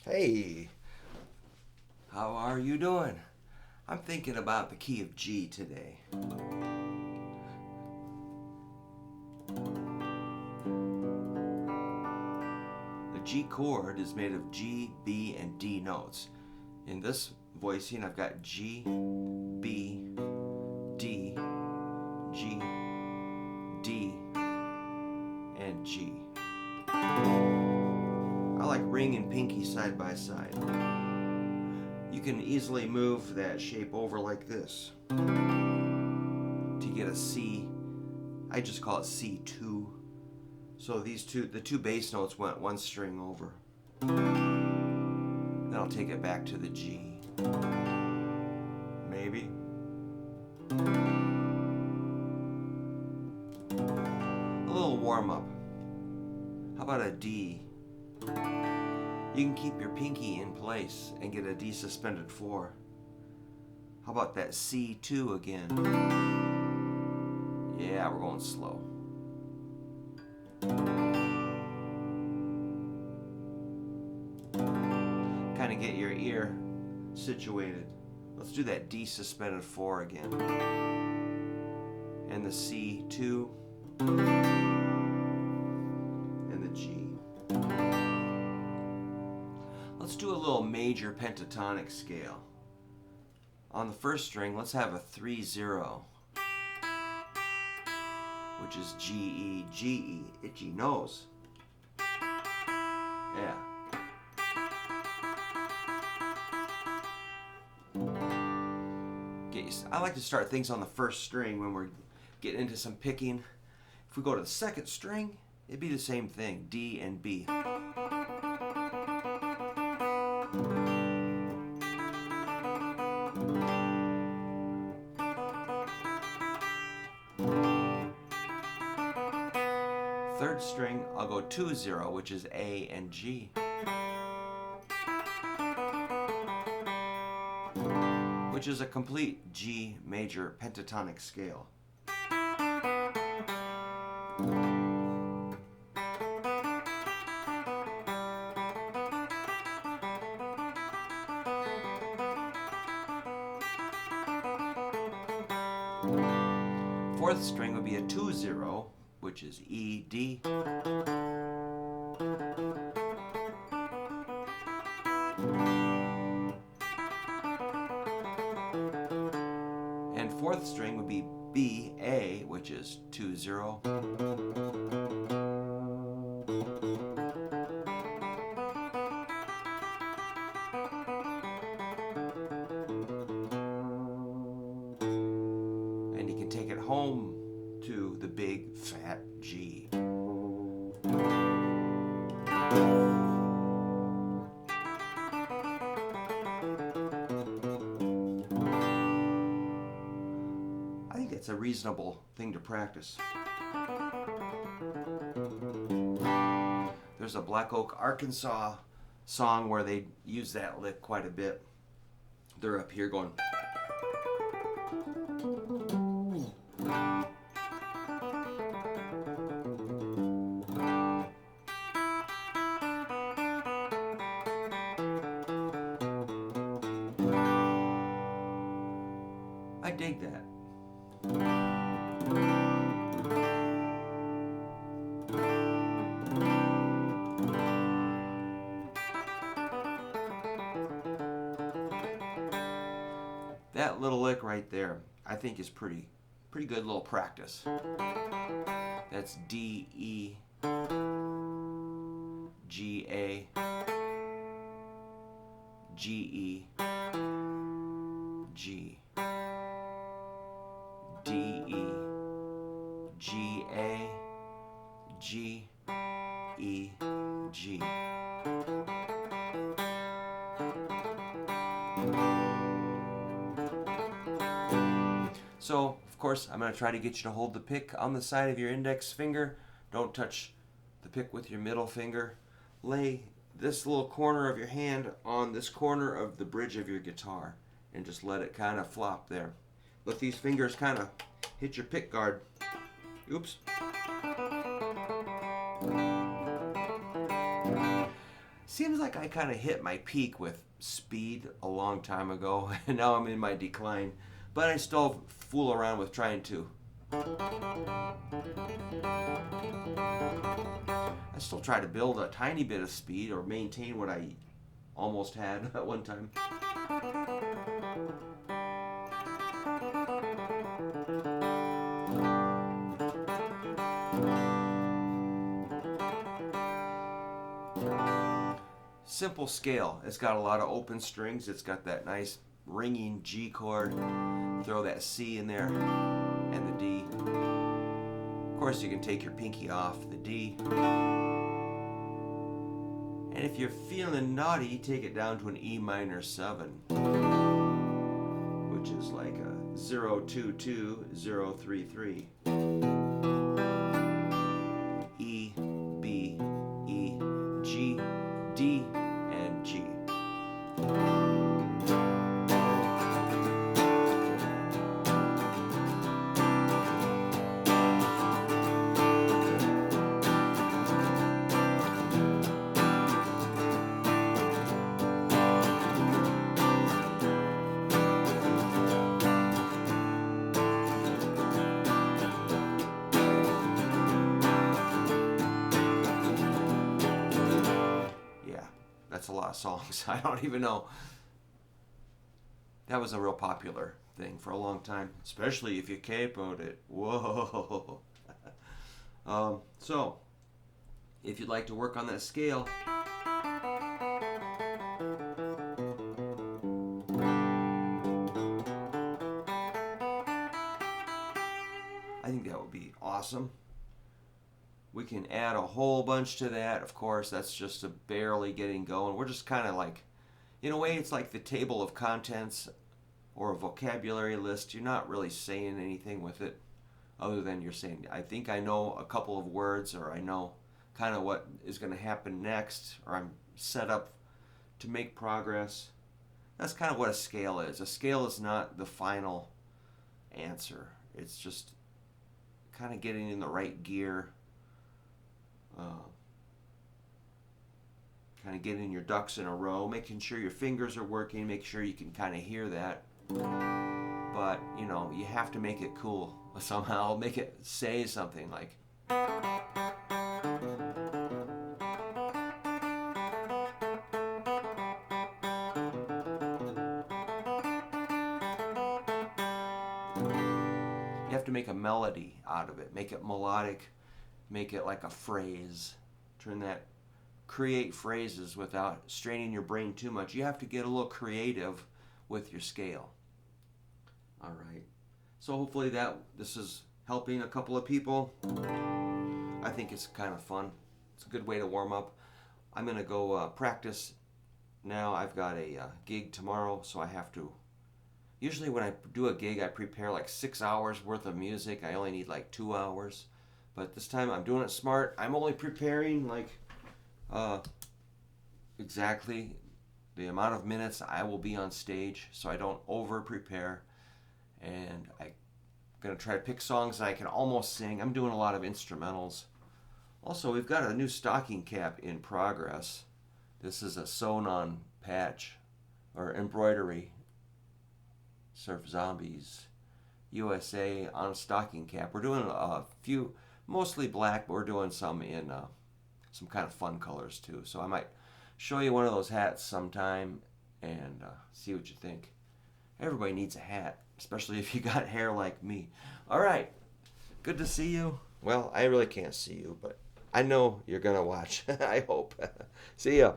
Hey, how are you doing? I'm thinking about the key of G today. The G chord is made of G, B, and D notes. In this voicing, I've got G, B, D, G, D, and G. I like ring and pinky side by side. You can easily move that shape over like this to get a C. I just call it C2. So the two bass notes went one string over. Then I'll take it back to the G. Maybe. A little warm up. How about a D? You can keep your pinky in place and get a D suspended 4. How about that C2 again? Yeah, we're going slow. Kind of get your ear situated. Let's do that D suspended 4 again. And the C2 and the G. Let's do a little major pentatonic scale. On the first string, let's have a 3-0, which is G, E, G, E, itchy nose. Yeah. I like to start things on the first string when we're getting into some picking. If we go to the second string, it'd be the same thing, D and B. Third string, I'll go 2-0, which is A and G. Which is a complete G major pentatonic scale. Fourth string would be a 2-0, which is E, D. And fourth string would be B, A, which is 2-0. And you can take it home to the big fat G. I think that's a reasonable thing to practice. There's a Black Oak, Arkansas song where they use that lick quite a bit. They're up here going. I dig that. That little lick right there, I think is pretty good little practice. That's D, E, G, A, G, E, G, D, E, G, A, G, E, G. So, of course, I'm going to try to get you to hold the pick on the side of your index finger. Don't touch the pick with your middle finger. Lay this little corner of your hand on this corner of the bridge of your guitar and just let it kind of flop there. Let these fingers kind of hit your pick guard. Oops. Seems like I kind of hit my peak with speed a long time ago, and now I'm in my decline. But I still fool around with trying to. I still try to build a tiny bit of speed or maintain what I almost had at one time. Simple scale. It's got a lot of open strings. It's got that nice ringing G chord. Throw that C in there and the D. Of course, you can take your pinky off the D. And if you're feeling naughty, take it down to an E minor 7, which is like a 022-033. E, B, E, G, D, and G. That's a lot of songs. I don't even know. That was a real popular thing for a long time, especially if you capoed it. Whoa. So, if you'd like to work on that scale, I think that would be awesome. We can add a whole bunch to that. Of course, that's just a barely getting going. We're just kind of like, in a way, it's like the table of contents or a vocabulary list. You're not really saying anything with it other than you're saying, I think I know a couple of words, or I know kind of what is going to happen next, or I'm set up to make progress. That's kind of what a scale is. A scale is not the final answer. It's just kind of getting in the right gear. Kind of getting your ducks in a row, making sure your fingers are working, make sure you can kind of hear that. But, you know, you have to make it cool somehow, make it say something like. You have to make a melody out of it, make it melodic, make it like a phrase. Create phrases without straining your brain too much. You have to get a little creative with your scale. All right. So hopefully this is helping a couple of people. I think it's kind of fun. It's a good way to warm up. I'm going to go practice now. I've got a gig tomorrow, so I have to. Usually when I do a gig, I prepare like 6 hours worth of music. I only need like 2 hours. But this time I'm doing it smart. I'm only preparing like exactly the amount of minutes I will be on stage, so I don't over prepare. And I'm going to try to pick songs that I can almost sing. I'm doing a lot of instrumentals. Also, we've got a new stocking cap in progress. This is a sewn on patch or embroidery. Surf Zombies USA on a stocking cap. We're doing a few, mostly black, but we're doing some in some kind of fun colors too. So I might show you one of those hats sometime and see what you think. Everybody needs a hat, especially if you got hair like me. All right, good to see you. Well, I really can't see you, but I know you're gonna watch. I hope. See ya.